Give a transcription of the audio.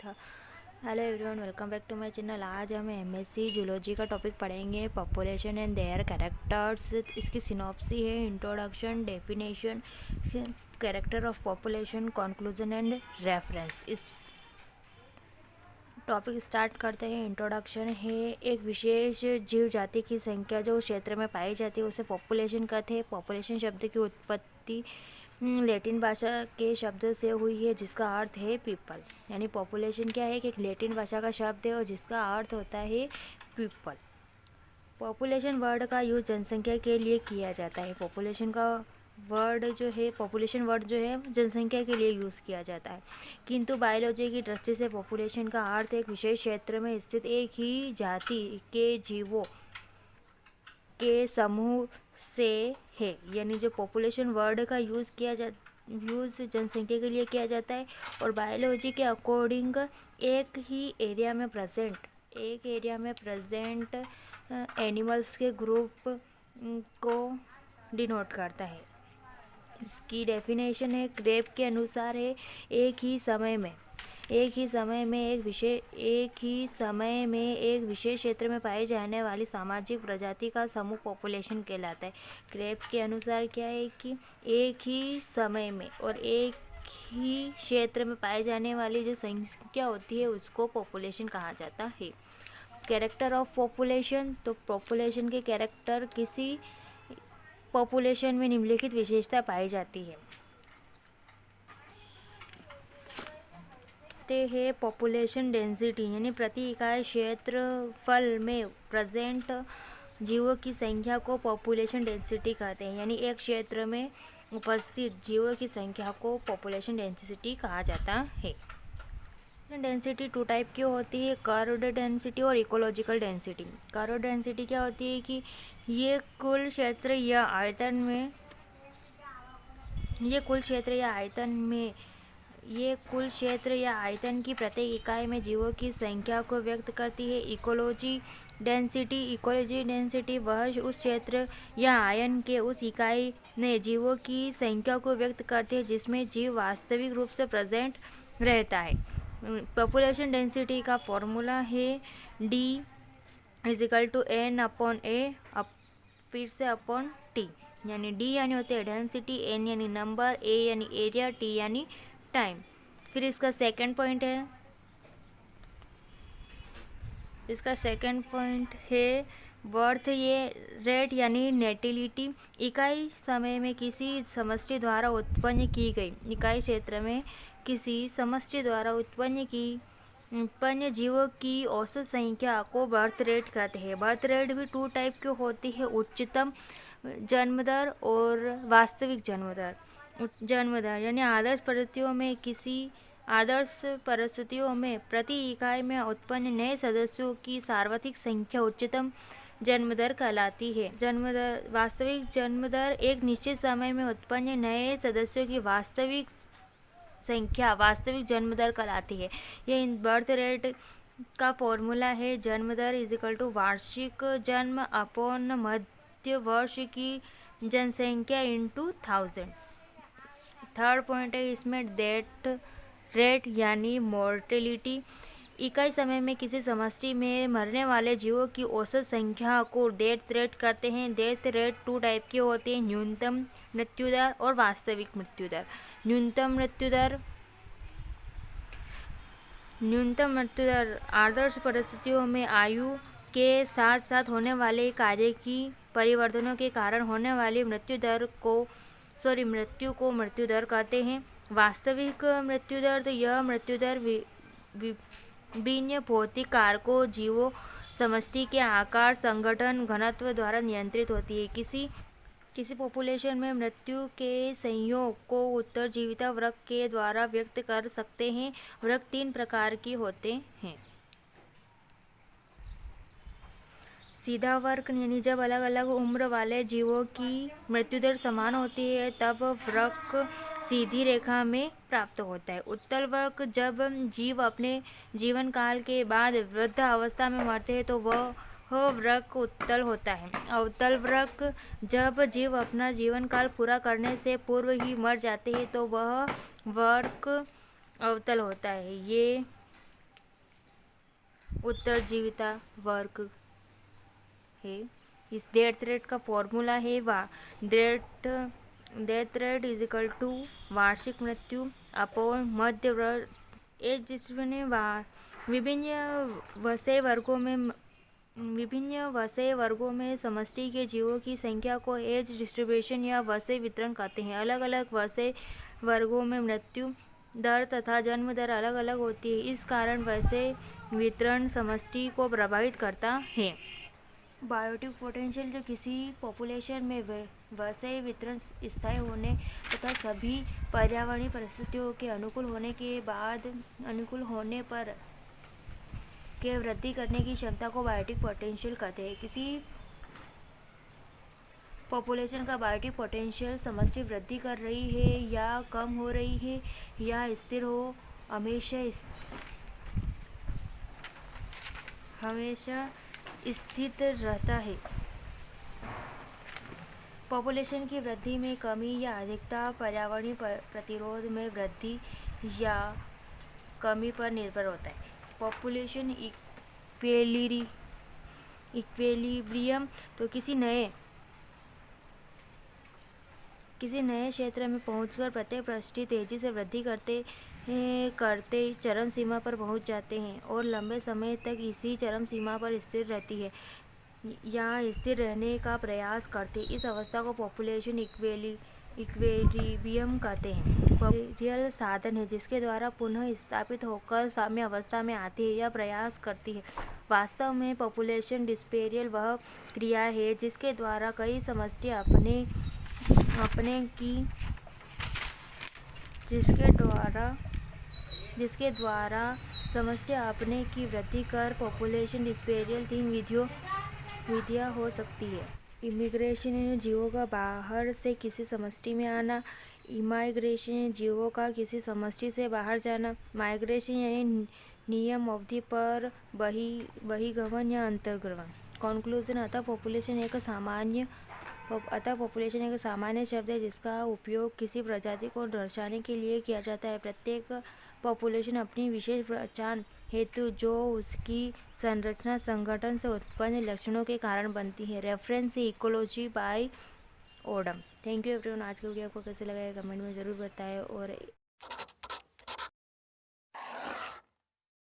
था। Hello everyone, welcome back to my channel. आज हम एमएससी जूलॉजी का टॉपिक पढ़ेंगे, पॉपुलेशन एंड देयर कैरेक्टर्स। इसकी सिनॉप्सी है introduction, definition, character of population, conclusion and reference. इस टॉपिक स्टार्ट करते हैं। इंट्रोडक्शन है, एक विशेष जीव जाति की संख्या जो क्षेत्र में पाई जाती है उसे पॉपुलेशन कहते हैं। पॉपुलेशन शब्द की उत्पत्ति लैटिन भाषा के शब्द से हुई है जिसका अर्थ है पीपल। यानी पॉपुलेशन क्या है कि एक लैटिन भाषा का शब्द है और जिसका अर्थ होता है पीपल। पॉपुलेशन वर्ड का यूज जनसंख्या के लिए किया जाता है। पॉपुलेशन वर्ड जो है जनसंख्या के लिए यूज़ किया जाता है, किंतु बायोलॉजी की दृष्टि से पॉपुलेशन का अर्थ एक विशेष क्षेत्र में स्थित एक ही जाति के जीवों के समूह से है। यानी जो पॉपुलेशन वर्ड का यूज़ जनसंख्या के लिए किया जाता है, और बायोलॉजी के अकॉर्डिंग एक एरिया में प्रेजेंट एनिमल्स के ग्रुप को डिनोट करता है। इसकी डेफिनेशन है, क्रेब के अनुसार है, एक ही समय में एक विशेष क्षेत्र में पाई जाने वाली सामाजिक प्रजाति का समूह पॉपुलेशन कहलाता है। क्रेब के अनुसार क्या है कि एक ही समय में और एक ही क्षेत्र में पाई जाने वाली जो संख्या होती है उसको पॉपुलेशन कहा जाता है। कैरेक्टर ऑफ पॉपुलेशन, तो पॉपुलेशन के कैरेक्टर, किसी पॉपुलेशन में निम्नलिखित विशेषता पाई जाती है। है पॉपुलेशन डेंसिटी, यानी प्रति इकाई क्षेत्रफल में प्रेजेंट जीवों की संख्या को पॉपुलेशन डेंसिटी कहते हैं। यानी एक क्षेत्र में उपस्थित जीवों की संख्या को पॉपुलेशन डेंसिटी कहा जाता है। डेंसिटी टू टाइप की होती है, कर्व्ड डेंसिटी और इकोलॉजिकल डेंसिटी। कर्व्ड डेंसिटी क्या होती है कि ये कुल क्षेत्र या आयतन की प्रत्येक इकाई में जीवों की संख्या को व्यक्त करती है। इकोलॉजी डेंसिटी वह उस क्षेत्र या आयतन के उस इकाई में जीवों की संख्या को व्यक्त करती है जिसमें जीव वास्तविक रूप से प्रेजेंट रहता है। पॉपुलेशन डेंसिटी का फॉर्मूला है D = N/A फिर से अपॉन T। यानी D यानी होते हैं डेंसिटी, N यानी नंबर, A यानी एरिया, T यानी टाइम। फिर इसका सेकंड पॉइंट है बर्थ रेट यानी नेटिलिटी। इकाई समय में किसी समष्टि द्वारा उत्पन्न की गई इकाई क्षेत्र में किसी समष्टि द्वारा उत्पन्न जीवों की औसत संख्या को बर्थ रेट कहते हैं। बर्थ रेट भी टू टाइप की होती है, उच्चतम जन्मदर और वास्तविक जन्मदर। यानी आदर्श परिस्थितियों में प्रति इकाई में उत्पन्न नए सदस्यों की सार्वत्रिक संख्या उच्चतम जन्मदर कहलाती है। वास्तविक जन्मदर एक निश्चित समय में उत्पन्न नए सदस्यों की वास्तविक संख्या वास्तविक जन्मदर कहलाती है। यह बर्थ रेट का फॉर्मूला है, जन्मदर = वार्षिक जन्म अपॉन मध्य वर्ष की जनसंख्या इंटू 1000। थर्ड पॉइंट है इसमें डेथ रेट यानी मोर्टेलिटी। इकाई समय में किसी समष्टि में मरने वाले जीवों की औसत संख्या को डेथ रेट कहते हैं। डेथ रेट टू टाइप की होती है, न्यूनतम मृत्युदर और वास्तविक मृत्युदर। न्यूनतम मृत्युदर आदर्श परिस्थितियों में आयु के साथ साथ होने वाले कार्य की परिवर्तनों के कारण होने वाली मृत्यु को मृत्युदर कहते हैं। वास्तविक मृत्युदर, तो यह मृत्युदर विभिन्न भौतिक कारकों, जीवों, समष्टि के आकार, संगठन, घनत्व द्वारा नियंत्रित होती है। किसी पॉपुलेशन में मृत्यु के संयोग को उत्तरजीविता वर्ग के द्वारा व्यक्त कर सकते हैं। वर्ग 3 प्रकार के होते हैं। सीधा वर्ग, यानी जब अलग अलग उम्र वाले जीवों की मृत्युदर समान होती है तब वर्ग सीधी रेखा में प्राप्त होता है। उत्तल वर्ग, जब जीव अपने जीवन काल के बाद वृद्धावस्था में मरते हैं तो वह वृक्क उत्तल होता है। अवतल वृक्क जब जीव अपना जीवन काल पूरा करने से पूर्व ही मर जाते हैं तो वह वृक्क अवतल होता है। ये उत्तरजीविता वृक्क है। इस डेथ रेट का फॉर्मूला है death rate is equal to वार्षिक मृत्यु अपॉन मध्य एज जिसमें विभिन्न वसय वर्गों में समष्टि के जीवों की संख्या को एज डिस्ट्रीब्यूशन या वसय वितरण कहते हैं। अलग अलग वसय वर्गों में मृत्यु दर तथा जन्म दर अलग अलग होती है। इस कारण वसय वितरण समष्टि को प्रभावित करता है। बायोटिक पोटेंशियल जो किसी पॉपुलेशन में वसय वितरण स्थायी होने तथा सभी पर्यावरणीय परिस्थितियों के अनुकूल होने पर के वृद्धि करने की क्षमता को बायोटिक पोटेंशियल कहते हैं। किसी पॉपुलेशन का बायोटिक पोटेंशियल समष्टि वृद्धि कर रही है या कम हो रही है या स्थिर हो हमेशा स्थित रहता है। पॉपुलेशन की वृद्धि में कमी या अधिकता पर्यावरणीय प्रतिरोध में वृद्धि या कमी पर निर्भर होता है। पॉपुलेशन इक्विलिब्रियम तो किसी नए क्षेत्र में पहुंचकर प्रत्येक परिस्थिति तेजी से वृद्धि करते चरम सीमा पर पहुंच जाते हैं और लंबे समय तक इसी चरम सीमा पर स्थिर रहती है या स्थिर रहने का प्रयास करते। इस अवस्था को पॉपुलेशन इक्विलिब्रियम कहते हैं। पॉपुलेशन साधन है जिसके द्वारा पुनः स्थापित होकर साम्य अवस्था में आती है या प्रयास करती है। वास्तव में पॉपुलेशन डिस्पेरियल वह क्रिया है जिसके द्वारा कई समष्टि जिसके द्वारा समष्टि अपने की वृद्धि कर पॉपुलेशन डिस्पेरियल 3 विधियाँ हो सकती है। इमिग्रेशन यानी जीवों का बाहर से किसी समष्टि में आना। इमाइग्रेशन यानी जीवों का किसी समष्टि से बाहर जाना। माइग्रेशन यानी नियम अवधि पर बहिर्गमन या अंतर्गमन। कॉन्क्लूजन अतः पॉपुलेशन एक सामान्य शब्द है जिसका उपयोग किसी प्रजाति को दर्शाने के लिए किया जाता है। प्रत्येक पॉपुलेशन अपनी विशेष पहचान हेतु जो उसकी संरचना संगठन से उत्पन्न लक्षणों के कारण बनती है। Reference ecology by Odum. Thank you everyone. आज की वीडियो आपको कैसे लगा कमेंट में ज़रूर बताएं और